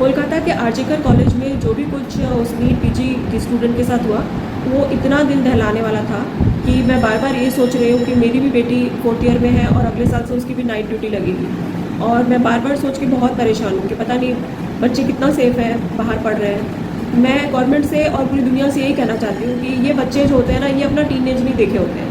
कोलकाता के आरजीकर कॉलेज में जो भी कुछ उस नीट पीजी की स्टूडेंट के साथ हुआ, वो इतना दिल दहलाने वाला था कि मैं बार बार ये सोच रही हूँ कि मेरी भी बेटी 4th ईयर में है और अगले साल से उसकी भी नाइट ड्यूटी लगेगी। और मैं बार बार सोच के बहुत परेशान हूँ कि पता नहीं बच्चे कितना सेफ़ है, बाहर पढ़ रहे हैं। मैं गवर्नमेंट से और पूरी दुनिया से यही कहना चाहती हूँ कि ये बच्चे जो होते हैं ना, ये अपना टीनेज नहीं देखे होते हैं।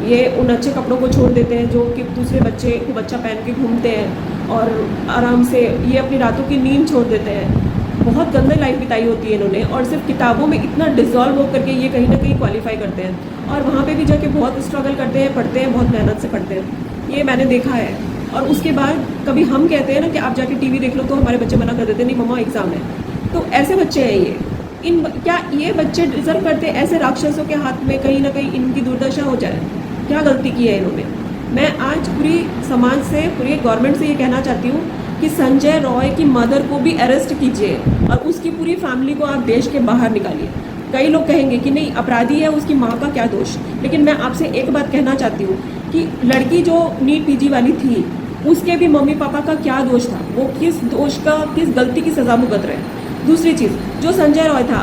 ये उन अच्छे कपड़ों को छोड़ देते हैं जो कि दूसरे बच्चे को बच्चा पहन के घूमते हैं, और आराम से ये अपनी रातों की नींद छोड़ देते हैं। बहुत गंदे लाइफ बिताई होती है इन्होंने, और सिर्फ किताबों में इतना डिज़ोल्व हो करके ये कहीं ना कहीं क्वालिफाई करते हैं, और वहाँ पे भी जाके बहुत स्ट्रगल करते हैं, पढ़ते हैं, बहुत मेहनत से पढ़ते हैं। ये मैंने देखा है। और उसके बाद कभी हम कहते हैं ना कि आप जाके टीवी देख लो, तो हमारे बच्चे मना कर देते हैं, नहीं मम्मा एग्ज़ाम है। तो ऐसे बच्चे हैं ये। क्या ये बच्चे डिज़र्व करते हैं ऐसे राक्षसों के हाथ में कहीं ना कहीं इनकी दुर्दशा हो जाए? क्या गलती की है इन्होंने? मैं आज पूरी समाज से, पूरी गवर्नमेंट से ये कहना चाहती हूँ कि संजय रॉय की मदर को भी अरेस्ट कीजिए और उसकी पूरी फैमिली को आप देश के बाहर निकालिए। कई लोग कहेंगे कि नहीं, अपराधी है, उसकी माँ का क्या दोष। लेकिन मैं आपसे एक बात कहना चाहती हूँ कि लड़की जो नीट पीजी वाली थी, उसके भी मम्मी पापा का क्या दोष था? वो किस दोष का, किस गलती की सज़ा भुगत रहे? दूसरी चीज़, जो संजय रॉय था,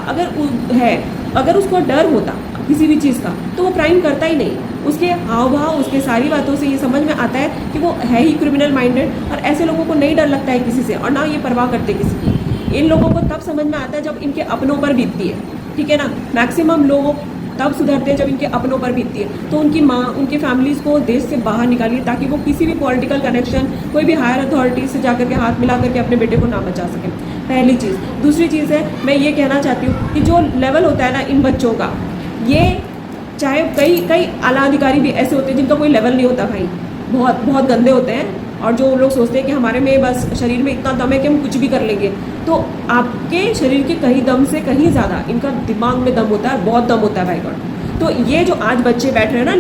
अगर उसको डर होता किसी भी चीज़ का, तो वो क्राइम करता ही नहीं। उसके हाव भाव, उसके सारी बातों से ये समझ में आता है कि वो है ही क्रिमिनल माइंडेड, और ऐसे लोगों को नहीं डर लगता है किसी से, और ना ये परवाह करते किसी की। इन लोगों को तब समझ में आता है जब इनके अपनों पर बीतती है, ठीक है ना। मैक्सिमम लोग तब सुधरते हैं जब इनके अपनों पर बीतती है। तो उनकी माँ, उनकी फैमिलीज़ को देश से बाहर निकालिए, ताकि वो किसी भी पॉलिटिकल कनेक्शन, कोई भी हायर अथॉरिटी से जाकर के हाथ मिला करके अपने बेटे को ना बचा सकें। पहली चीज़। दूसरी चीज़ है, मैं ये कहना चाहती हूँ कि जो लेवल होता है ना इन बच्चों का, ये चाहे कई आला अधिकारी भी ऐसे होते हैं जिनका कोई लेवल नहीं होता भाई, बहुत बहुत गंदे होते हैं। और जो लोग सोचते हैं कि हमारे में बस शरीर में इतना दम है कि हम कुछ भी कर लेंगे, तो आपके शरीर के कहीं दम से कहीं ज़्यादा इनका दिमाग में दम होता है, बहुत दम होता है भाई गॉड। तो ये जो आज बच्चे बैठ रहे हैं ना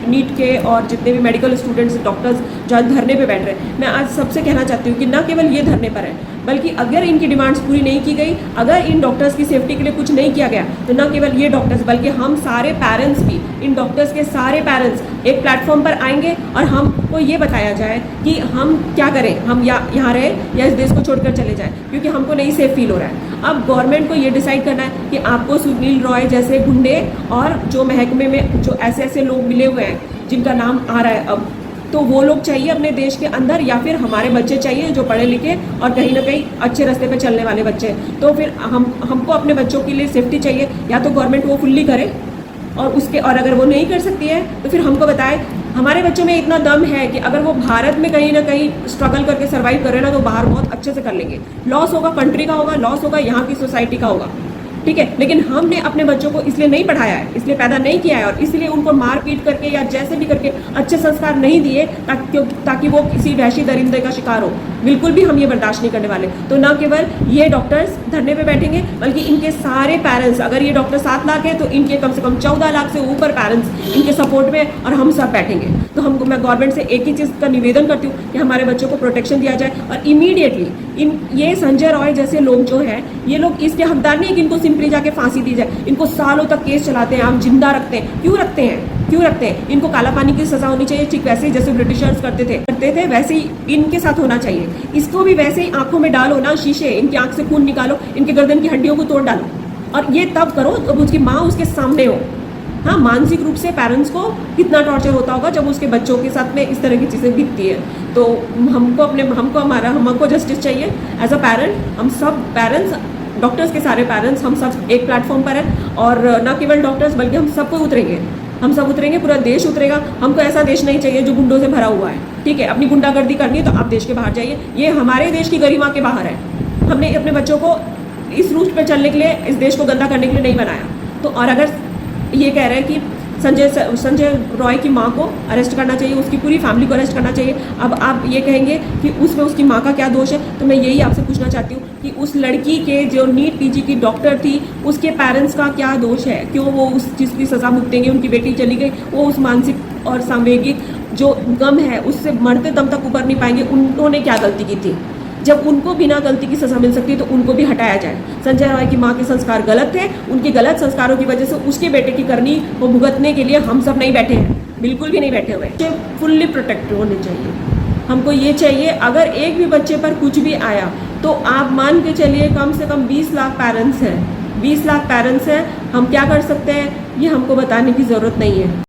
नीट के, और जितने भी मेडिकल स्टूडेंट्स, डॉक्टर्स जो आज धरने पे बैठ रहे हैं, मैं आज सबसे कहना चाहती हूँ कि न केवल ये धरने पर है, बल्कि अगर इनकी डिमांड्स पूरी नहीं की गई, अगर इन डॉक्टर्स की सेफ्टी के लिए कुछ नहीं किया गया, तो न केवल ये डॉक्टर्स बल्कि हम सारे पेरेंट्स भी, इन डॉक्टर्स के सारे पेरेंट्स एक प्लेटफॉर्म पर आएंगे और हमको ये बताया जाए कि हम क्या करें, हम यहाँ रहे या इस देश को छोड़कर चले जाएं, क्योंकि हमको नहीं सेफ फील हो रहा है। अब गवर्नमेंट को ये डिसाइड करना है कि आपको सुनील रॉय जैसे गुंडे और जो महकमे में जो ऐसे लोग मिले हुए हैं जिनका नाम आ रहा है अब, तो वो लोग चाहिए अपने देश के अंदर, या फिर हमारे बच्चे चाहिए जो पढ़े लिखे और कहीं ना कहीं अच्छे रास्ते पे चलने वाले बच्चे। तो फिर हमको अपने बच्चों के लिए सेफ्टी चाहिए, या तो गवर्नमेंट वो फुल्ली करे, और अगर वो नहीं कर सकती है तो फिर हमको बताए हमारे बच्चों में इतना दम है कि अगर वो भारत में कहीं ना कहीं स्ट्रगल करके सर्वाइव करे ना, तो बाहर बहुत अच्छे से कर लेंगे। लॉस होगा कंट्री का, होगा लॉस, होगा यहाँ की सोसाइटी का होगा, ठीक है। लेकिन हमने अपने बच्चों को इसलिए नहीं पढ़ाया है, इसलिए पैदा नहीं किया है, और इसलिए उनको मार पीट करके या जैसे भी करके अच्छे संस्कार नहीं दिए ताकि वो किसी वहशी दरिंदे का शिकार हो। बिल्कुल भी हम ये बर्दाश्त नहीं करने वाले। तो न केवल ये डॉक्टर्स धरने पे बैठेंगे, बल्कि इनके सारे पेरेंट्स, अगर ये डॉक्टर 7 लाख है तो इनके कम से कम 14 लाख से ऊपर पेरेंट्स इनके सपोर्ट में, और हम सब बैठेंगे। तो मैं गवर्नमेंट से एक ही चीज़ का निवेदन करती हूँ कि हमारे बच्चों को प्रोटेक्शन दिया जाए, और इमीडिएटली ये संजय रॉय जैसे लोग जो हैं, ये लोग इसके हकदार नहीं है कि इनको सिंपली जाके फांसी दी जाए। इनको सालों तक केस चलाते हैं, हम जिंदा रखते हैं। क्यों रखते हैं? इनको काला पानी की सजा होनी चाहिए, ठीक वैसे ही जैसे ब्रिटिशर्स करते थे वैसे ही इनके साथ होना चाहिए। इसको भी वैसे ही आंखों में डालो ना शीशे, इनकी आंख से खून निकालो, इनके गर्दन की हड्डियों को तोड़ डालो, और ये तब करो जब उसकी माँ उसके सामने हो। हाँ, मानसिक रूप से पेरेंट्स को कितना टॉर्चर होता होगा जब उसके बच्चों के साथ में इस तरह की चीज़ें बीतती है। तो हमको जस्टिस चाहिए एज अ पेरेंट। हम सब पेरेंट्स, डॉक्टर्स के सारे पेरेंट्स, हम सब एक प्लेटफॉर्म पर हैं, और न केवल डॉक्टर्स बल्कि हम सबको उतरेंगे, पूरा देश उतरेगा। हमको ऐसा देश नहीं चाहिए जो गुंडों से भरा हुआ है, ठीक है। अपनी गुंडागर्दी करनी है तो आप देश के बाहर जाइए, ये हमारे देश की गरिमा के बाहर है। हमने अपने बच्चों को इस रूट पर चलने के लिए, इस देश को गंदा करने के लिए नहीं बनाया। तो और अगर ये कह रहे हैं कि संजय रॉय की माँ को अरेस्ट करना चाहिए, उसकी पूरी फैमिली को अरेस्ट करना चाहिए, अब आप ये कहेंगे कि उसमें उसकी माँ का क्या दोष है, तो मैं यही आपसे पूछना चाहती हूँ कि उस लड़की के जो नीट पीजी की डॉक्टर थी, उसके पेरेंट्स का क्या दोष है? क्यों वो उस चीज़ की सज़ा भुगतेंगे? उनकी बेटी चली गई, वो उस मानसिक और सांवेगिक जो गम है उससे मरते दम तक उबर नहीं पाएंगे। उन्होंने क्या गलती की थी? जब उनको बिना गलती की सज़ा मिल सकती है तो उनको भी हटाया जाए। संजय रॉय की माँ के संस्कार गलत थे, उनके गलत संस्कारों की वजह से उसके बेटे की करनी वो भुगतने के लिए हम सब नहीं बैठे हैं, बिल्कुल भी नहीं बैठे हुए। फुल्ली प्रोटेक्ट होने चाहिए। हमको ये चाहिए, अगर एक भी बच्चे पर कुछ भी आया तो आप मान के चलिए कम से कम 20 लाख पेरेंट्स हैं, 20 लाख पेरेंट्स हैं, हम क्या कर सकते हैं ये हमको बताने की ज़रूरत नहीं है।